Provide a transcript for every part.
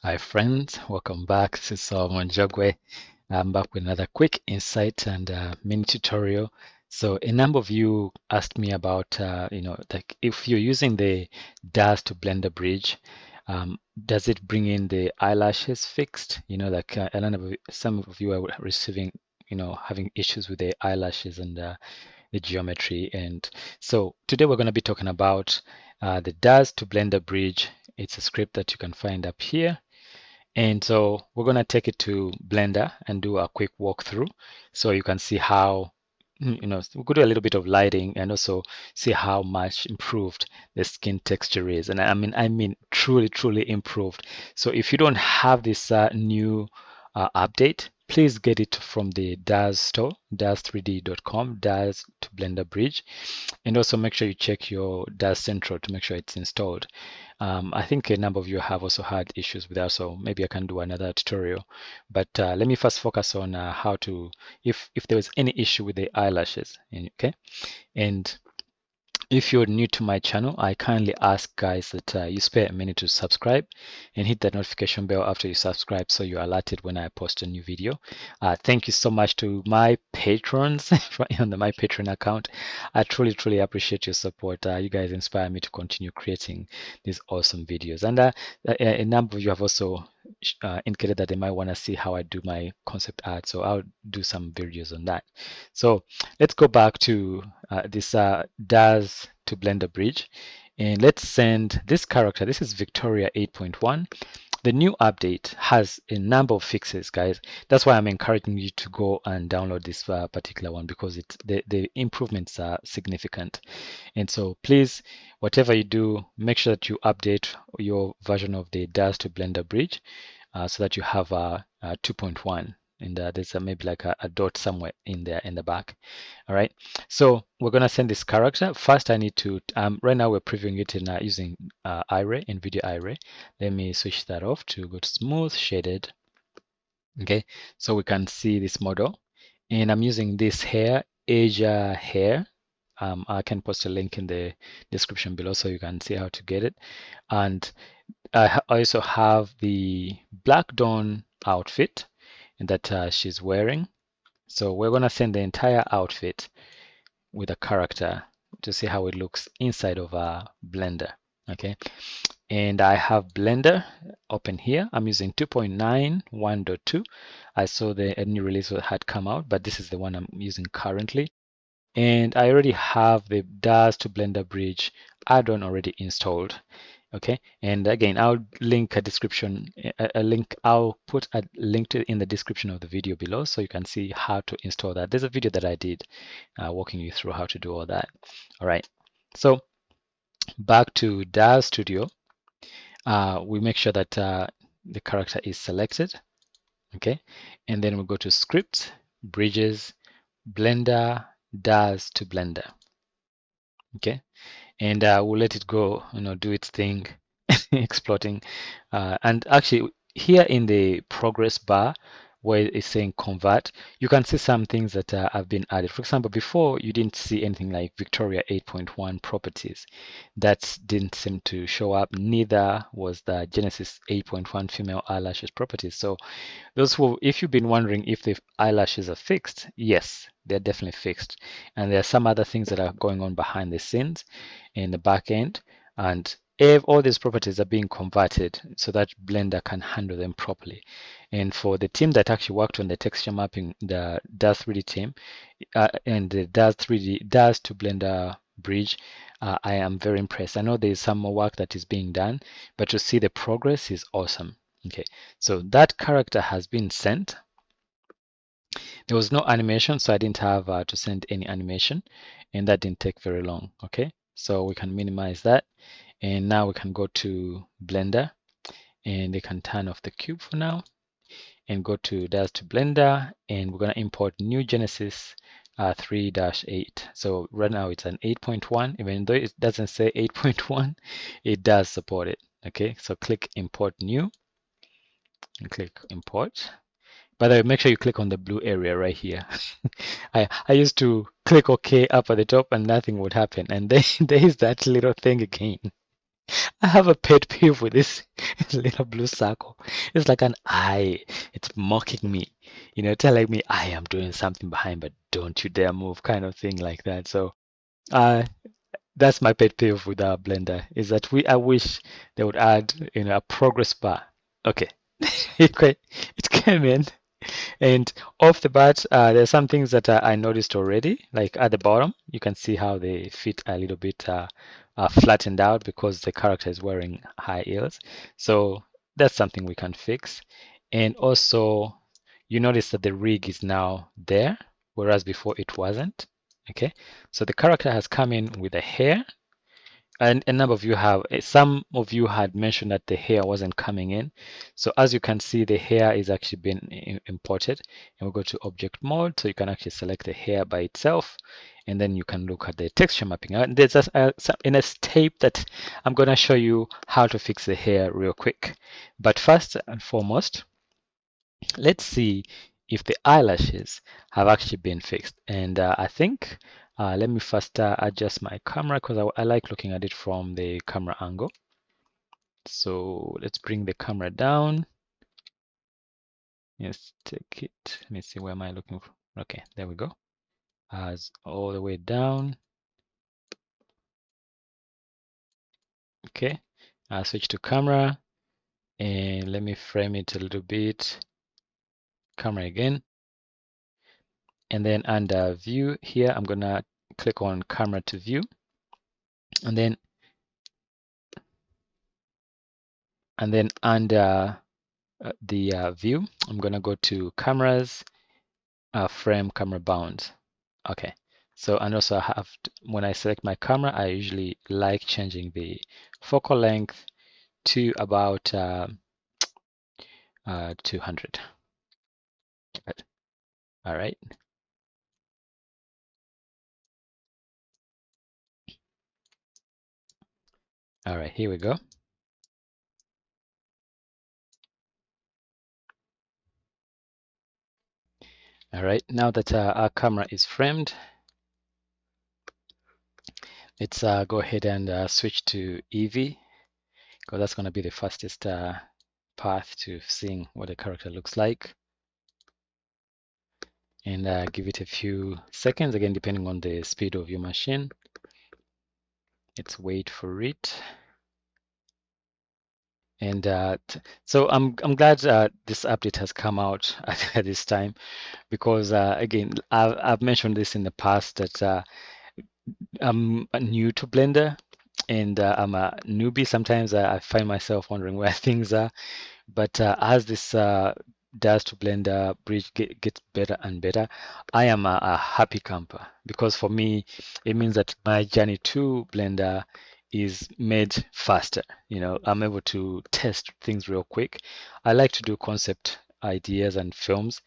Hi friends, welcome back. This is Solomon Jagwe. I'm back with another quick insight and mini tutorial. So a number of you asked me about, like if you're using the Daz to Blender bridge, does it bring in the eyelashes fixed? Like some of you are receiving, having issues with the eyelashes and the geometry. And so today we're going to be talking about the Daz to Blender bridge. It's a script that you can find up here. And so we're going to take it to Blender and do a quick walkthrough so you can see how, we could do a little bit of lighting and also see how much improved the skin texture is. And I mean truly, truly improved. So if you don't have this new update, please get it from the Daz store, daz3d.com, Daz to Blender Bridge. And also make sure you check your Daz Central to make sure it's installed. I think a number of you have also had issues with that, so maybe I can do another tutorial. But let me first focus on how to, if there is any issue with the eyelashes, okay? And if you're new to my channel, I kindly ask guys that you spare a minute to subscribe and hit that notification bell after you subscribe so you're alerted when I post a new video. Thank you so much to my patrons on my Patreon account. I truly, truly appreciate your support. You guys inspire me to continue creating these awesome videos. And a number of you have also indicated that they might want to see how I do my concept art. So I'll do some videos on that. So let's go back to this Daz to Blender bridge, and let's send this character. This is Victoria 8.1. The new update has a number of fixes, guys. That's why I'm encouraging you to go and download this particular one, because the improvements are significant. And so please, whatever you do, make sure that you update your version of the Daz to Blender bridge so that you have a 2.1, and there's maybe like a dot somewhere in there in the back. All right, so we're gonna send this character. First I need to right now we're previewing it in using Iray, NVIDIA Iray. Let me switch that off to go to smooth shaded. Okay, so we can see this model, and I'm using this hair, Asia hair. I can post a link in the description below so you can see how to get it. And I also have the Black Dawn outfit that she's wearing. So we're going to send the entire outfit with a character to see how it looks inside of a Blender. Okay, and I have Blender open here. I'm using 2.9 I saw a new release had come out, but this is the one I'm using currently. And I already have the Daz to Blender Bridge add-on already installed. Okay, and again, I'll link I'll put a link to in the description of the video below so you can see how to install that. There's a video that I did walking you through how to do all that. All right, so back to Daz Studio. We make sure that the character is selected. Okay, and then we go to Script, Bridges, Blender, Daz to Blender. Okay, and we'll let it go, do its thing, exploiting. And actually, here in the progress bar, where it's saying convert, you can see some things that have been added. For example, before you didn't see anything like Victoria 8.1 properties. That didn't seem to show up. Neither was the Genesis 8.1 female eyelashes properties. So those who, if you've been wondering if the eyelashes are fixed, yes, they're definitely fixed. And there are some other things that are going on behind the scenes in the back end. And if all these properties are being converted so that Blender can handle them properly. And for the team that actually worked on the texture mapping, the Daz 3D team, and the Daz 3D Daz to Blender bridge, I am very impressed. I know there's some more work that is being done, but to see the progress is awesome. Okay, so that character has been sent. There was no animation, so I didn't have to send any animation, and that didn't take very long. Okay, so we can minimize that, and now we can go to Blender, and they can turn off the cube for now, and go to Daz to Blender, and we're gonna import new Genesis 3-8. So right now it's an 8.1, even though it doesn't say 8.1, it does support it. Okay, so click Import New, and click Import. By the way, make sure you click on the blue area right here. I used to click OK up at the top and nothing would happen. And then there is that little thing again. I have a pet peeve with this little blue circle. It's like an eye. It's mocking me, telling me I am doing something behind, but don't you dare move, kind of thing like that. So, uh, that's my pet peeve with our Blender is that I wish they would add, a progress bar. Okay, it came in. And off the bat, there's some things that I noticed already, like at the bottom, you can see how they fit a little bit flattened out because the character is wearing high heels. So that's something we can fix. And also, you notice that the rig is now there, whereas before it wasn't. Okay, so the character has come in with a hair, and a number of you have, some of you had mentioned that the hair wasn't coming in. So as you can see, the hair is actually been imported. And we'll go to object mode, so you can actually select the hair by itself, and then you can look at the texture mapping. There's in a step that I'm going to show you how to fix the hair real quick. But first and foremost, let's see if the eyelashes have actually been fixed. And I think, let me first adjust my camera because I like looking at it from the camera angle. So let's bring the camera down. Let's take it. Let me see, where am I looking for? Okay, there we go. As all the way down. Okay, I'll switch to camera and let me frame it a little bit. Camera again. And then under view here, I'm gonna click on camera to view. And then under the view, I'm going to go to cameras, frame camera bound. Okay. So, and also I have, when I select my camera, I usually like changing the focal length to about 200. All right. All right, here we go. All right, now that our camera is framed, let's go ahead and switch to Eevee, because that's going to be the fastest path to seeing what the character looks like. And give it a few seconds, again, depending on the speed of your machine. Let's wait for it. And so I'm glad this update has come out at this time, because again, I've mentioned this in the past that I'm new to Blender, and I'm a newbie. Sometimes I find myself wondering where things are. But as this Daz to Blender bridge gets better and better, I am a happy camper, because for me, it means that my journey to Blender is made faster. I'm able to test things real quick. I like to do concept ideas and films.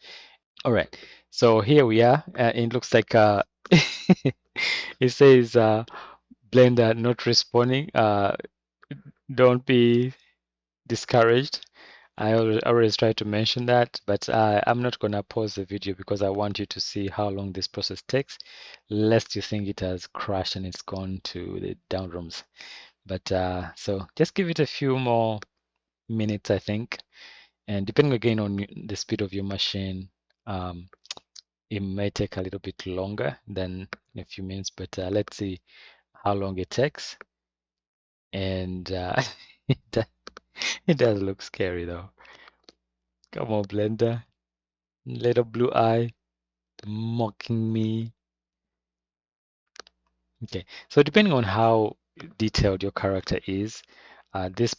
All right, so here we are. It looks like it says Blender not responding. Don't be discouraged. I always try to mention that, but I'm not gonna pause the video because I want you to see how long this process takes, lest you think it has crashed and it's gone to the down rooms. But so just give it a few more minutes, I think, and depending again on the speed of your machine, um, it may take a little bit longer than a few minutes. But let's see how long it takes. And it, do- it does look scary though. Come on, Blender. Little blue eye mocking me. Okay, so depending on how detailed your character is, this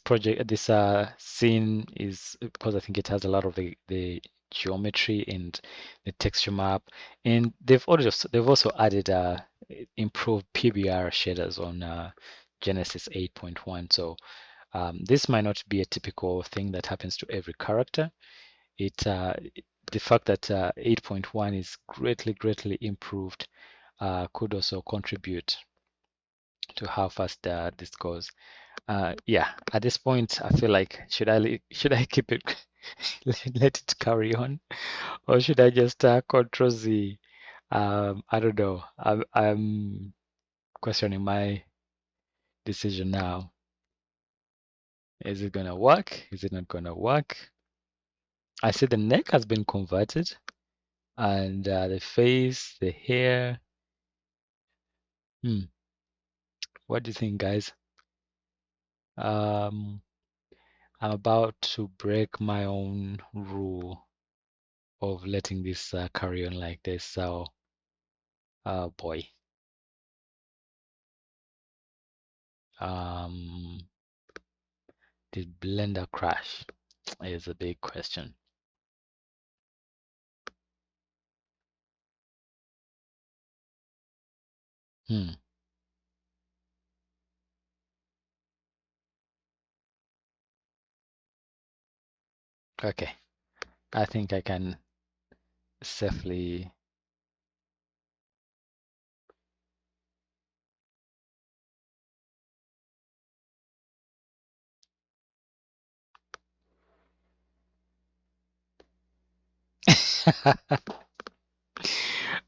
scene is, because I think it has a lot of the geometry and the texture map, and they've also added improved PBR shaders on Genesis 8.1. So this might not be a typical thing that happens to every character. The fact that 8.1 is greatly improved could also contribute to how fast this goes. Yeah, at this point, I feel like should I keep it, let it carry on, or should I just control Z? I don't know. I'm questioning my decision now. Is it gonna work? Is it not gonna work? I see the neck has been converted, and the face, the hair. Hmm. What do you think, guys? Um, I'm about to break my own rule of letting this carry on like this. So, oh boy. Um, did Blender crash? Is a big question. Hmm. Okay. I think I can safely.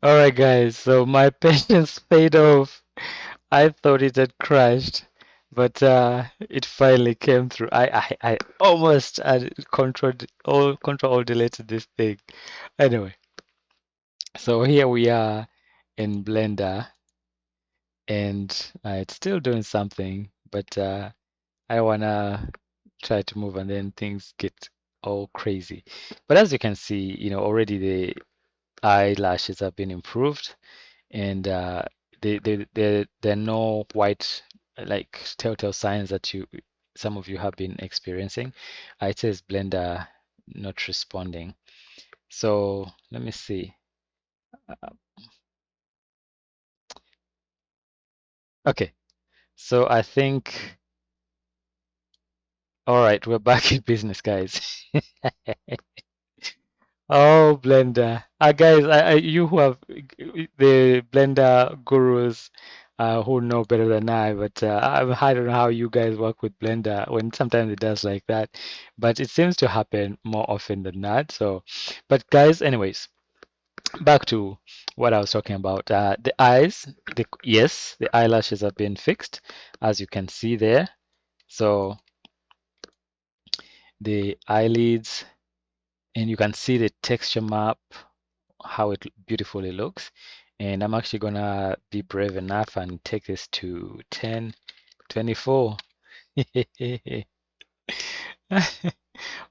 All right, guys. So my patience paid off. I thought it had crashed, but it finally came through. I almost control all deleted this thing. Anyway, so here we are in Blender, and it's still doing something, but I wanna try to move, and then things get all crazy. But as you can see, already the eyelashes have been improved, and there are no white like telltale signs that some of you have been experiencing. It says Blender not responding. So let me see. Uh, Okay, so I think, all right, we're back in business, guys. Oh, Blender. Guys, you who have the Blender gurus who know better than I, but I don't know how you guys work with Blender when sometimes it does like that, but it seems to happen more often than not. So, but guys, anyways, back to what I was talking about. The eyes, yes, the eyelashes have been fixed, as you can see there. So the eyelids, and you can see the texture map, how it beautifully looks. And I'm actually gonna be brave enough and take this to 10, 24.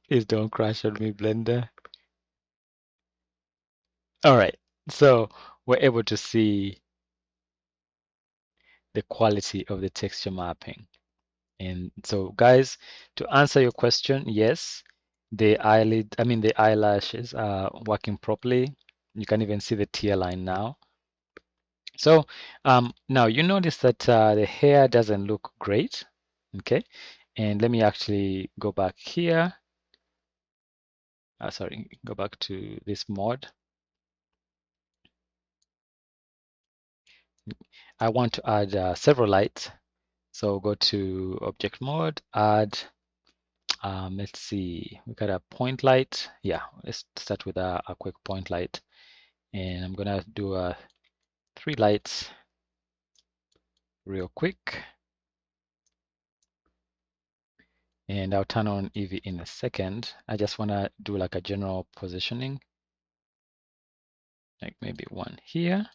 Please don't crash on me, Blender. All right, so we're able to see the quality of the texture mapping. And so, guys, to answer your question, yes, the eyelashes are working properly. You can even see the tear line now. So now you notice that the hair doesn't look great, okay? And let me actually go back here. Sorry, go back to this mod. I want to add several lights. So go to object mode, add, let's see, we got a point light. Yeah, let's start with a quick point light. And I'm gonna do 3 lights real quick. And I'll turn on Eevee in a second. I just wanna do like a general positioning. Like maybe one here,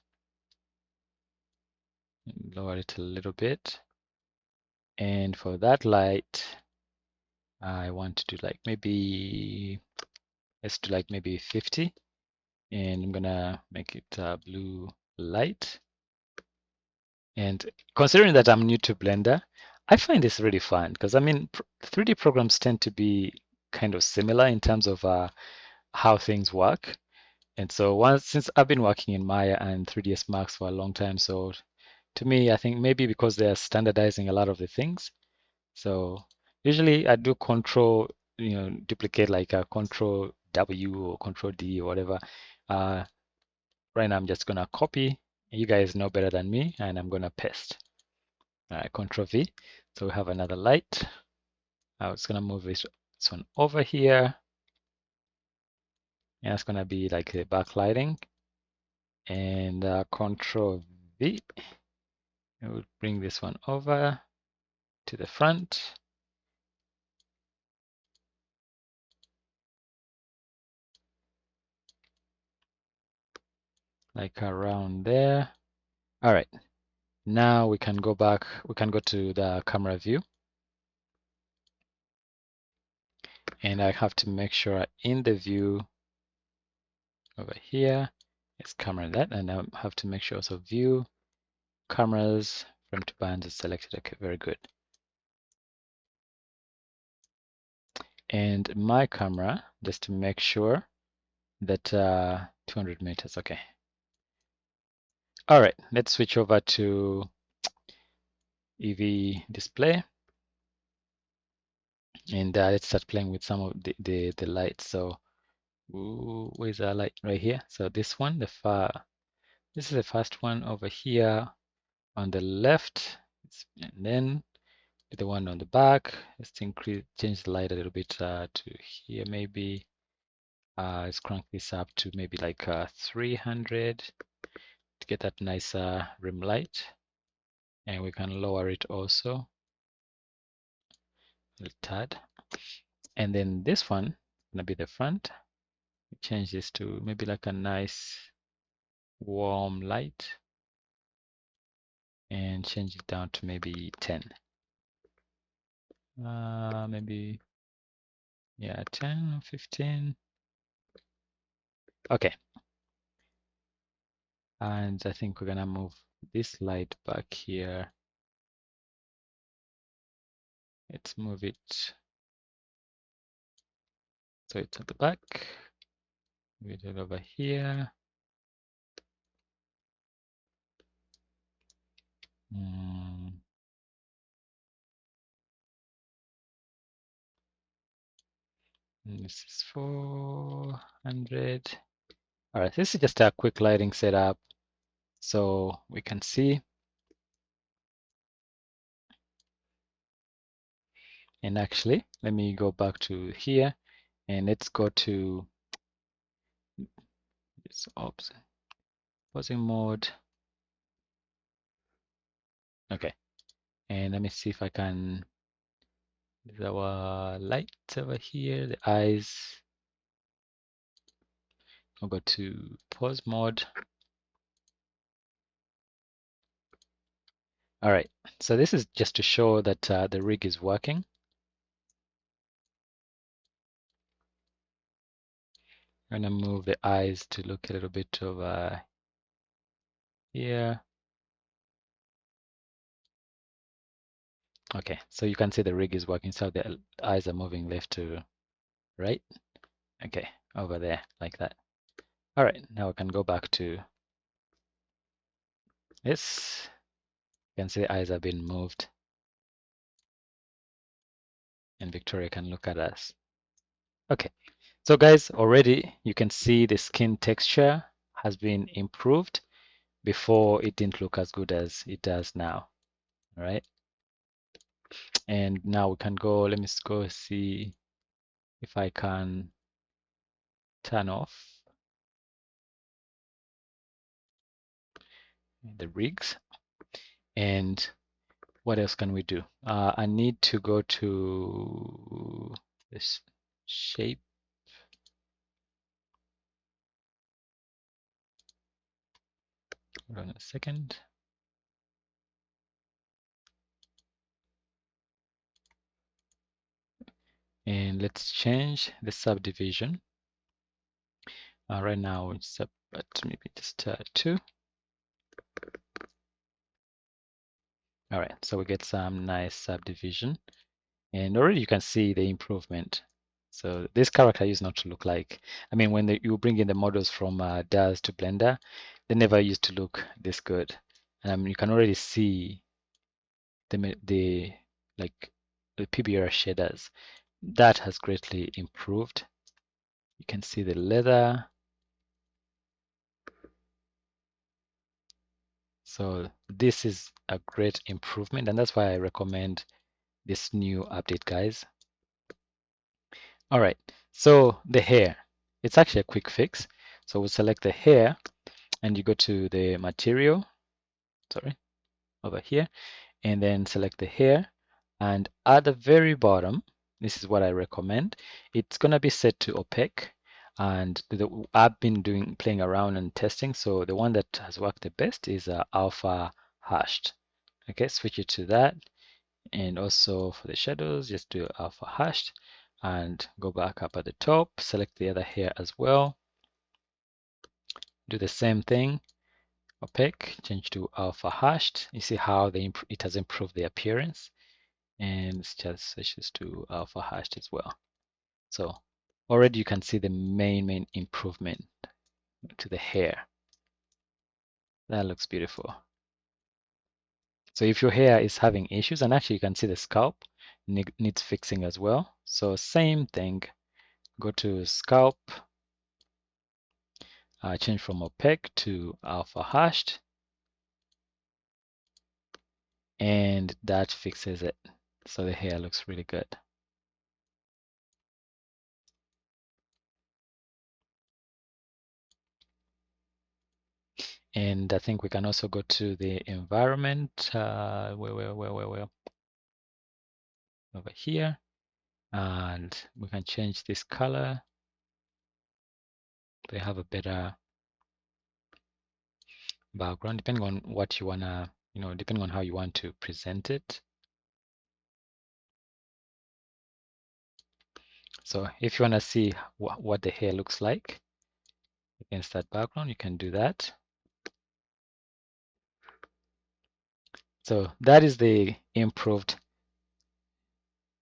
and lower it a little bit. And for that light, I want to do like maybe, let's do like maybe 50. And I'm gonna make it blue light. And considering that I'm new to Blender, I find this really fun because I mean, 3D programs tend to be kind of similar in terms of how things work. And so since I've been working in Maya and 3ds Max for a long time, so to me, I think maybe because they're standardizing a lot of the things. So usually I do control, duplicate like a control W or control D or whatever. Uh, right now I'm just gonna copy. You guys know better than me, and I'm gonna paste. All right, control V. So we have another light. I was gonna move this one over here. And it's gonna be like the backlighting. And control V. We'll bring this one over to the front. like around there. All right, now we can go back, we can go to the camera view, and I have to make sure in the view over here, it's camera that, and I have to make sure also view, cameras, frame to bands is selected. Okay, very good. And my camera, just to make sure that 200 meters, okay. All right, let's switch over to EV display, and let's start playing with some of the lights. So where's our light? Right here. So this one, this is the first one over here on the left, and then the one on the back. Let's change the light a little bit to here maybe. Let's crank this up to maybe like 300 to get that nice rim light, and we can lower it also a tad. And then this one gonna be the front. Change this to maybe like a nice warm light, and change it down to maybe 10. Maybe, yeah, 10 or 15. Okay. And I think we're gonna move this light back here. Let's move it so it's at the back. Move it over here. This is 400. All right, this is just a quick lighting setup so we can see. And actually, let me go back to here and let's go to this posing mode. Okay, and let me see if I can. There's our lights over here, the eyes. I'll go to pose mode. All right, so this is just to show that the rig is working. I'm gonna move the eyes to look a little bit over here. Okay, so you can see the rig is working, so the eyes are moving left to right. Okay, over there, like that. All right, now we can go back to this. You can see the eyes have been moved, and Victoria can look at us. Okay, so guys, already you can see the skin texture has been improved. Before it didn't look as good as it does now. All right, and now we can go, let me go see if I can turn off the rigs. And what else can we do? I need to go to this shape. Hold on a second. And let's change the subdivision. Right now it's up at maybe just 2. All right, so we get some nice subdivision, and already you can see the improvement. So this character used not to look like, I mean, when you bring in the models from Daz to Blender, they never used to look this good. You can already see the like the PBR shaders. That has greatly improved. You can see the leather. So this is a great improvement, and that's why I recommend this new update, guys. All right, so the hair, it's actually a quick fix. So we'll select the hair and you go to the material, sorry, over here, and then select the hair. And at the very bottom, this is what I recommend. It's gonna be set to opaque. And I've been playing around and testing. So the one that has worked the best is alpha hashed. Okay, switch it to that. And also for the shadows, just do alpha hashed and go back up at the top, select the other hair as well. Do the same thing, opaque, change to alpha hashed. You see how it has improved the appearance. And let's just switch this to alpha hashed as well. So already you can see the main improvement to the hair. That looks beautiful. So if your hair is having issues, and actually you can see the scalp needs fixing as well. So same thing, go to scalp, change from opaque to alpha hashed, and that fixes it. So the hair looks really good. And I think we can also go to the environment, where over here, and we can change this color. They have a better background depending on what you wanna, depending on how you want to present it. So if you wanna see what the hair looks like against that background, you can do that. So that is the improved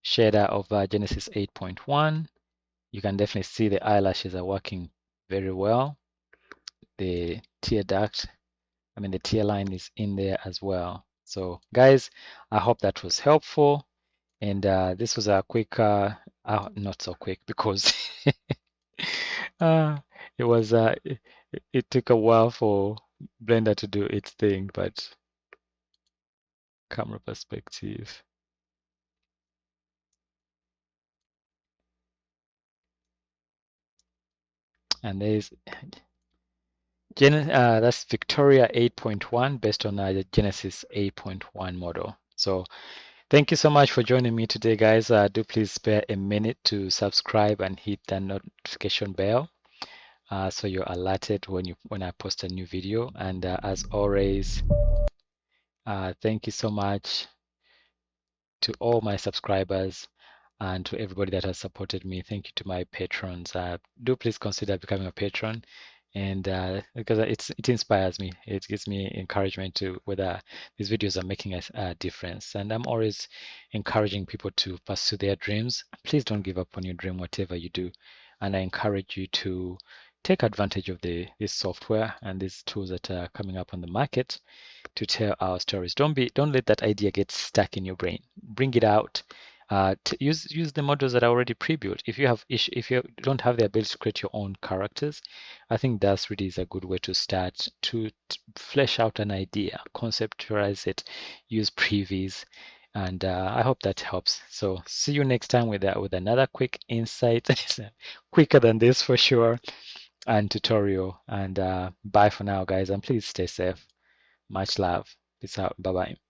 shader of Genesis 8.1. You can definitely see the eyelashes are working very well. The tear duct, the tear line is in there as well. So guys, I hope that was helpful. And this was a quick, not so quick because uh, it was, it took a while for Blender to do its thing, but camera perspective. And there's that's Victoria 8.1 based on the Genesis 8.1 model. So thank you so much for joining me today, guys. Do please spare a minute to subscribe and hit the notification bell so you're alerted when I post a new video. And as always, thank you so much to all my subscribers and to everybody that has supported me. Thank you to my patrons. Do please consider becoming a patron, and because it inspires me, it gives me encouragement to whether these videos are making a difference. And I'm always encouraging people to pursue their dreams. Please don't give up on your dream, whatever you do. And I encourage you to take advantage of this software and these tools that are coming up on the market to tell our stories. Don't let that idea get stuck in your brain. Bring it out. Use the models that are already pre-built. If you don't have the ability to create your own characters, I think that's really is a good way to start to flesh out an idea, conceptualize it, use previews, and I hope that helps. So see you next time with another quick insight, quicker than this for sure, and tutorial. And bye for now, guys, and please stay safe. Much love. Peace out. Bye bye.